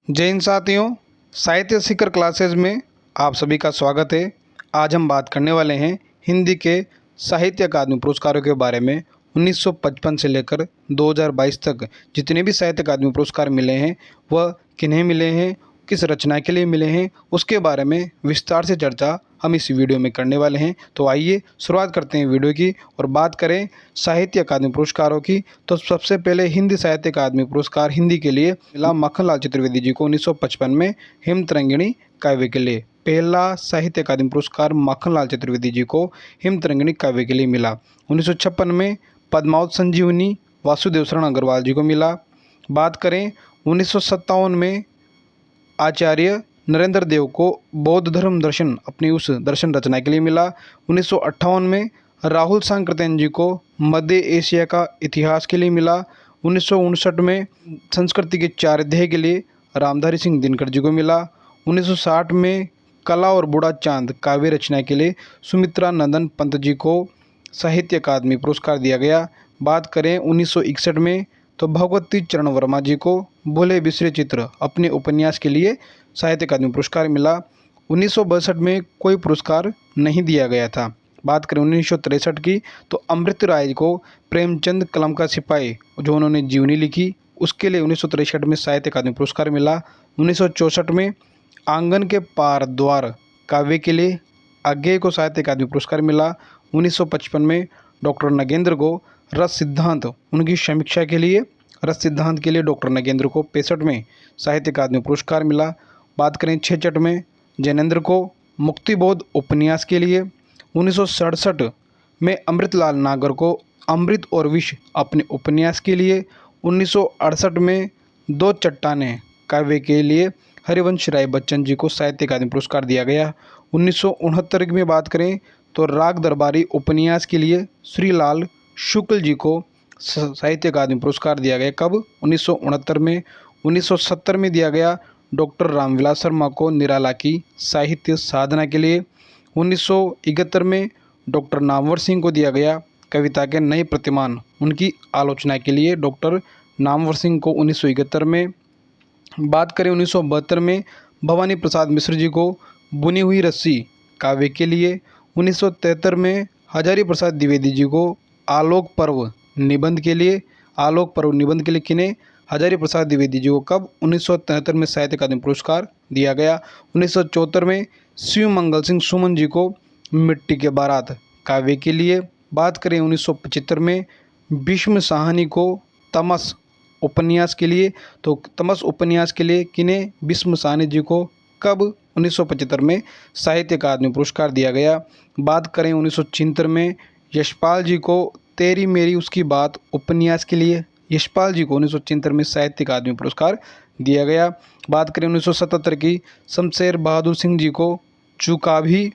जय हिंद साथियों, साहित्य सीकर क्लासेज में आप सभी का स्वागत है। आज हम बात करने वाले हैं हिंदी के साहित्य अकादमी पुरस्कारों के बारे में। 1955 से लेकर 2022 तक जितने भी साहित्य अकादमी पुरस्कार मिले हैं वह किन्हें मिले हैं, किस रचना के लिए मिले हैं, उसके बारे में विस्तार से चर्चा हम इस वीडियो में करने वाले हैं। तो आइए शुरुआत करते हैं वीडियो की और बात करें साहित्य अकादमी पुरस्कारों की। तो सबसे पहले हिंदी साहित्य अकादमी पुरस्कार हिंदी के लिए मिला माखनलाल चतुर्वेदी जी को 1955 में हिमतरंगिणी काव्य के लिए। पहला साहित्य अकादमी पुरस्कार माखनलाल चतुर्वेदी जी को हिमतरंगिणी काव्य के लिए मिला। 1956 में पद्मावत संजीवनी वासुदेव शरण अग्रवाल जी को मिला। बात करें 1957 में आचार्य नरेंद्र देव को बौद्ध धर्म दर्शन अपनी उस दर्शन रचना के लिए मिला। 1958 में राहुल सांकृत्यन जी को मध्य एशिया का इतिहास के लिए मिला। 1959 में संस्कृति के 4 अध्याय के लिए रामधारी सिंह दिनकर जी को मिला। 1960 में कला और बूढ़ा चांद काव्य रचना के लिए सुमित्रा नंदन पंत जी को साहित्य अकादमी पुरस्कार दिया गया। बात करें 1961 में तो भगवती चरण वर्मा जी को भूले बिसरे चित्र अपने उपन्यास के लिए साहित्य अकादमी पुरस्कार मिला। 1962 में कोई पुरस्कार नहीं दिया गया था। बात करें 1963 की तो अमृत राय को प्रेमचंद कलम का सिपाही जो उन्होंने जीवनी लिखी उसके लिए 1963 में साहित्य अकादमी पुरस्कार मिला। 1964 में आंगन के पार द्वार काव्य के लिए आज्ञे को साहित्य अकादमी पुरस्कार मिला। 1955 में डॉक्टर नगेंद्र को रस सिद्धांत उनकी समीक्षा के लिए रस सिद्धांत के लिए डॉक्टर नगेंद्र को 65 में साहित्य अकादमी पुरस्कार मिला। बात करें 66 में जैनेन्द्र को मुक्तिबोध उपन्यास के लिए। 1967 में अमृतलाल नागर को अमृत और विष अपने उपन्यास के लिए। 1968 में दो चट्टानें काव्य के लिए हरिवंश राय बच्चन जी को साहित्य अकादमी पुरस्कार दिया गया। 1969 में बात करें तो राग दरबारी उपन्यास के लिए श्रीलाल शुक्ल जी को साहित्य अकादमी पुरस्कार दिया गया। कब? 1969 में। 1970 में दिया गया डॉक्टर रामविलास शर्मा को निराला की साहित्य साधना के लिए। 1971 में डॉक्टर नामवर सिंह को दिया गया कविता के नए प्रतिमान उनकी आलोचना के लिए डॉक्टर नामवर सिंह को 1971 में। बात करें 1972 में भवानी प्रसाद मिश्र जी को बुनी हुई रस्सी काव्य के लिए। 1973 में हजारी प्रसाद द्विवेदी जी को आलोक पर्व निबंध के लिए किन्हें? हजारी प्रसाद द्विवेदी जी को कब? 1973 में साहित्य अकादमी पुरस्कार दिया गया। 1974 में शिव मंगल सिंह सुमन जी को मिट्टी के बारात काव्य के लिए। बात करें 1975 में भीष्म साहनी को तमस उपन्यास के लिए, तो तमस उपन्यास के लिए किन्हें? भीष्म साहनी जी को कब? 1975 में साहित्य अकादमी पुरस्कार दिया गया। बात करें 1976 में यशपाल जी को तेरी मेरी उसकी बात उपन्यास के लिए यशपाल जी को 1976 में साहित्य अकादमी पुरस्कार दिया गया। बात करें 1977 की शमशेर बहादुर सिंह जी को चूका भी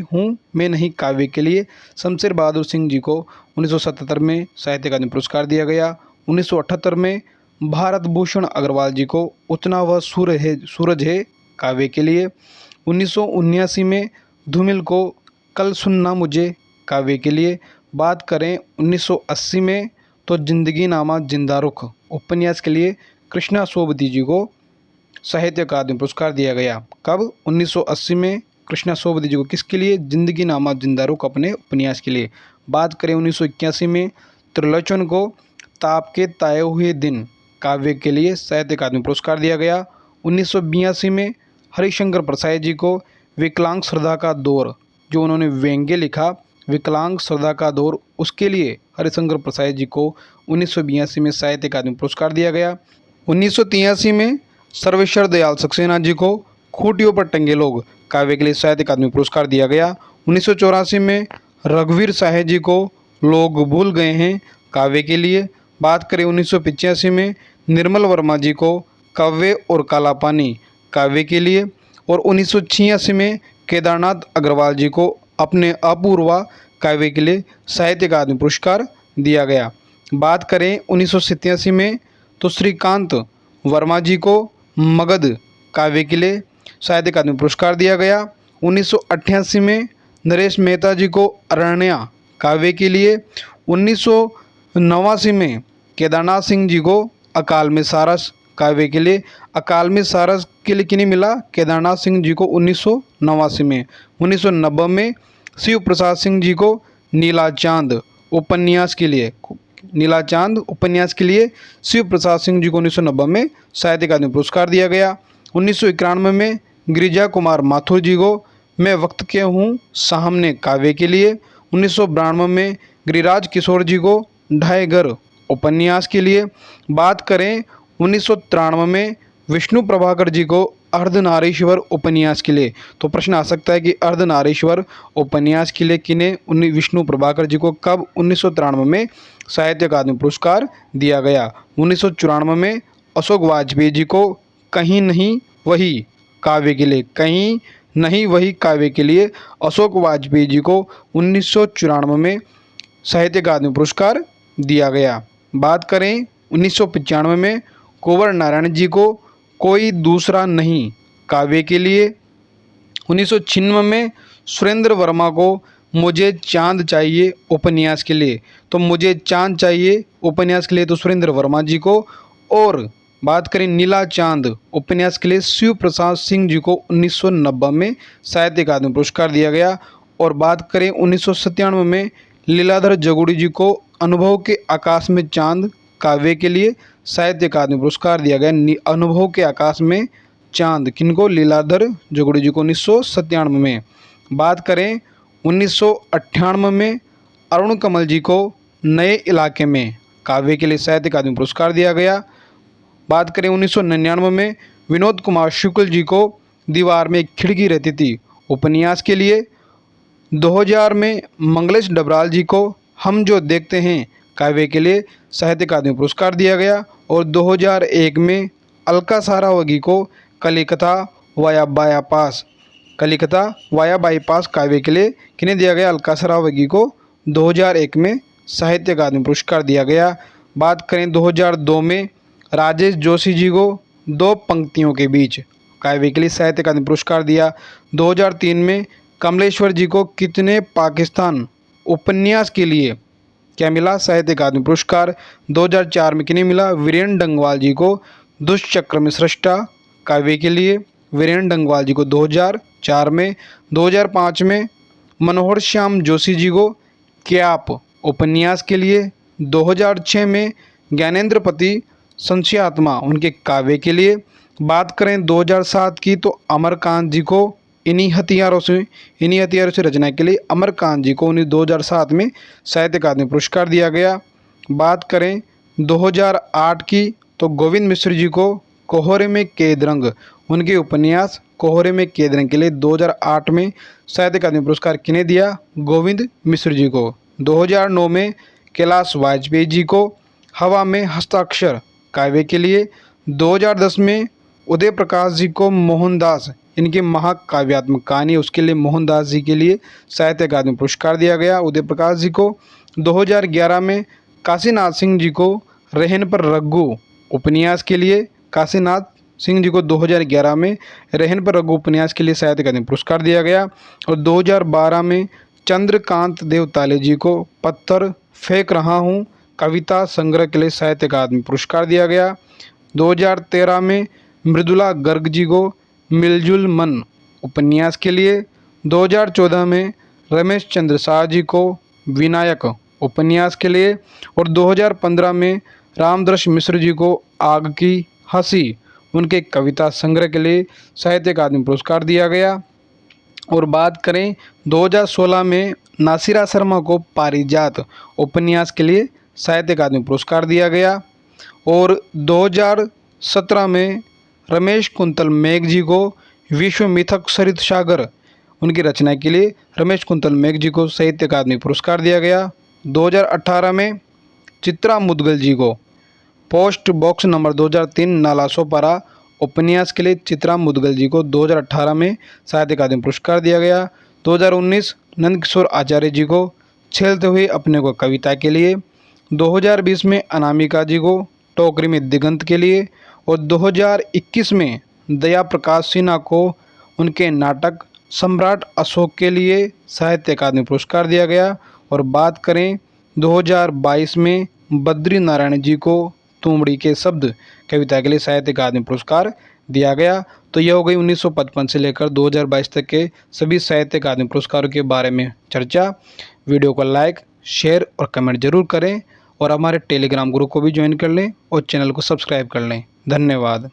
हूँ मैं नहीं काव्य के लिए शमशेर बहादुर सिंह जी को 1977 में साहित्य अकादमी पुरस्कार दिया गया। 1978 में भारत भूषण अग्रवाल जी को उतना वह सूरज है काव्य के लिए। 1979 में धूमिल को कल सुनना मुझे काव्य के लिए। बात करें 1980 में तो जिंदगी नामा जिंदा रुख उपन्यास के लिए कृष्णा सोबती जी को साहित्य अकादमी पुरस्कार दिया गया। कब? 1980 में कृष्णा सोबती जी को किसके लिए? जिंदगी नामा जिंदा रुख अपने उपन्यास के लिए। बात करें 1981 में त्रिलोचन को ताप के ताए हुए दिन काव्य के लिए साहित्य अकादमी पुरस्कार दिया गया। 1982 में हरिशंकर प्रसाद जी को विकलांग श्रद्धा का दौर जो उन्होंने व्यंग्य लिखा विकलांग श्रद्धा का दौर उसके लिए हरिशंकर प्रसाद जी को 1982 में साहित्य अकादमी पुरस्कार दिया गया। 1983 में सर्वेश्वर दयाल सक्सेना जी को खूंटियों पर टंगे लोग काव्य के लिए साहित्य अकादमी पुरस्कार दिया गया। 1984 में रघुवीर साहे जी को लोग भूल गए हैं काव्य के लिए। बात करें 1985 में निर्मल वर्मा जी को काव्य और काला पानी काव्य के लिए। और 1986 में केदारनाथ अग्रवाल जी को अपने अपूर्वा काव्य के लिए साहित्य अकादमी पुरस्कार दिया गया। बात करें 1987 में तो श्रीकांत वर्मा जी को मगध काव्य के लिए साहित्य अकादमी पुरस्कार दिया गया। 1988 में नरेश मेहता जी को अरण्या काव्य के लिए। 1989 में केदारनाथ सिंह जी को अकाल में सारस काव्य के लिए। अकाल में सारस के लिए किन्हें मिला? केदारनाथ सिंह जी को 1989 में। 1990 में शिव प्रसाद सिंह जी को नीला चांद उपन्यास के लिए, नीला चांद उपन्यास के लिए शिव प्रसाद सिंह जी को 1990 में साहित्य अकादमी पुरस्कार दिया गया। 1991 में गिरिजा कुमार माथुर जी को मैं वक्त के हूँ सामने काव्य के लिए। 1992 में गिरिराज किशोर जी को ढाई घर उपन्यास के लिए। बात करें 1993 में विष्णु प्रभाकर जी को अर्धनारीश्वर उपन्यास के लिए। तो प्रश्न आ सकता है कि अर्धनारीश्वर उपन्यास के लिए किन्हें विष्णु प्रभाकर जी को कब 1993 में साहित्य अकादमी पुरस्कार दिया गया? 1994 में अशोक वाजपेयी जी को कहीं नहीं वही काव्य के लिए, कहीं नहीं वही काव्य के लिए अशोक वाजपेयी जी को 1994 में साहित्य अकादमी पुरस्कार दिया गया। बात करें 1995 में कुंवर नारायण जी को कोई दूसरा नहीं काव्य के लिए। 1996 में सुरेंद्र वर्मा को मुझे चांद चाहिए उपन्यास के लिए। तो मुझे चांद चाहिए उपन्यास के लिए तो सुरेंद्र वर्मा जी को। और बात करें नीला चांद उपन्यास के लिए शिव प्रसाद सिंह जी को 1990 में साहित्य अकादमी पुरस्कार दिया गया। और बात करें 1997 में लीलाधर जगुड़ी जी को अनुभव के आकाश में चांद काव्य के लिए साहित्य अकादमी पुरस्कार दिया गया। अनुभव के आकाश में चांद किनको? लीलाधर जगुड़ी जी को 1997 में। बात करें 1998 में अरुण कमल जी को नए इलाके में काव्य के लिए साहित्य अकादमी पुरस्कार दिया गया। बात करें 1999 में विनोद कुमार शुक्ल जी को दीवार में एक खिड़की रहती थी उपन्यास के लिए। 2000 में मंगलेश डबराल जी को हम जो देखते हैं काव्य के लिए साहित्य अकादमी पुरस्कार दिया गया। और 2001 में अलका सारावगी को Kolkata via bypass, Kolkata via bypass काव्य के लिए किन्हें दिया गया? अलका सारावगी को 2001 में साहित्य अकादमी पुरस्कार दिया गया। बात करें 2002 में राजेश जोशी जी को दो पंक्तियों के बीच काव्य के लिए साहित्य अकादमी पुरस्कार दिया। 2003 में कमलेश्वर जी को कितने पाकिस्तान उपन्यास के लिए क्या मिला? साहित्य अकादमी पुरस्कार। 2004 में किन्हें मिला? वीरेंद्र डंगवाल जी को दुष्चक्र में सृष्टा काव्य के लिए, वीरेंद्र डंगवाल जी को 2004 में। 2005 में मनोहर श्याम जोशी जी को क्याप उपन्यास के लिए। 2006 में ज्ञानेंद्रपति संशयात्मा उनके काव्य के लिए। बात करें 2007 की तो अमरकांत जी को इन्हीं हथियारों से रचना के लिए अमरकांत जी को 2007 में साहित्य अकादमी पुरस्कार दिया गया। बात करें 2008 की तो गोविंद मिश्र जी को कोहरे में कैद रंग उनके उपन्यास कोहरे में कैद रंग के लिए 2008 में साहित्य अकादमी पुरस्कार किन्हें दिया? गोविंद मिश्र जी को। 2009 में कैलाश वाजपेयी जी को हवा में हस्ताक्षर काव्य के लिए। 2010 में उदय प्रकाश जी को मोहनदास इनके महाकाव्यात्मक कहानी उसके लिए मोहनदास जी के लिए साहित्य अकादमी पुरस्कार दिया गया उदय प्रकाश जी को। 2011 में काशीनाथ सिंह जी को रहन पर रघु उपन्यास के लिए, काशीनाथ सिंह जी को 2011 में रहन पर रघु उपन्यास के लिए साहित्य अकादमी पुरस्कार दिया गया। और 2012 में चंद्रकांत देवताले जी को पत्थर फेंक रहा हूँ कविता संग्रह के लिए साहित्य अकादमी पुरस्कार दिया गया। 2013 में मृदुला गर्ग जी को मिलजुल मन उपन्यास के लिए। 2014 में रमेश चंद्र शाह जी को विनायक उपन्यास के लिए। और 2015 में रामदर्श मिश्र जी को आग की हंसी उनके कविता संग्रह के लिए साहित्य अकादमी पुरस्कार दिया गया। और बात करें 2016 में नासिरा शर्मा को पारिजात उपन्यास के लिए साहित्य अकादमी पुरस्कार दिया गया। और 2017 में रमेश कुंतल मेघ जी को विश्व मिथक सरित सागर उनकी रचना के लिए रमेश कुंतल मेघ जी को साहित्य अकादमी पुरस्कार दिया गया। 2018 में चित्रा मुदगल जी को पोस्ट बॉक्स नंबर 2003 नालासोपारा उपन्यास के लिए चित्रा मुदगल जी को 2018 में साहित्य अकादमी पुरस्कार दिया गया। 2019 नंदकिशोर आचार्य जी को छेलते हुए अपने को कविता के लिए। 2020 में अनामिका जी को टोकरी में दिगंत के लिए। और 2021 में दया प्रकाश सिन्हा को उनके नाटक सम्राट अशोक के लिए साहित्य अकादमी पुरस्कार दिया गया। और बात करें 2022 में बद्री नारायण जी को तुमड़ी के शब्द कविता के लिए साहित्य अकादमी पुरस्कार दिया गया। तो यह हो गई 1955 से लेकर 2022 तक के सभी साहित्य अकादमी पुरस्कारों के बारे में चर्चा। वीडियो को लाइक, शेयर और कमेंट जरूर करें और हमारे टेलीग्राम ग्रुप को भी ज्वाइन कर लें और चैनल को सब्सक्राइब कर लें। धन्यवाद।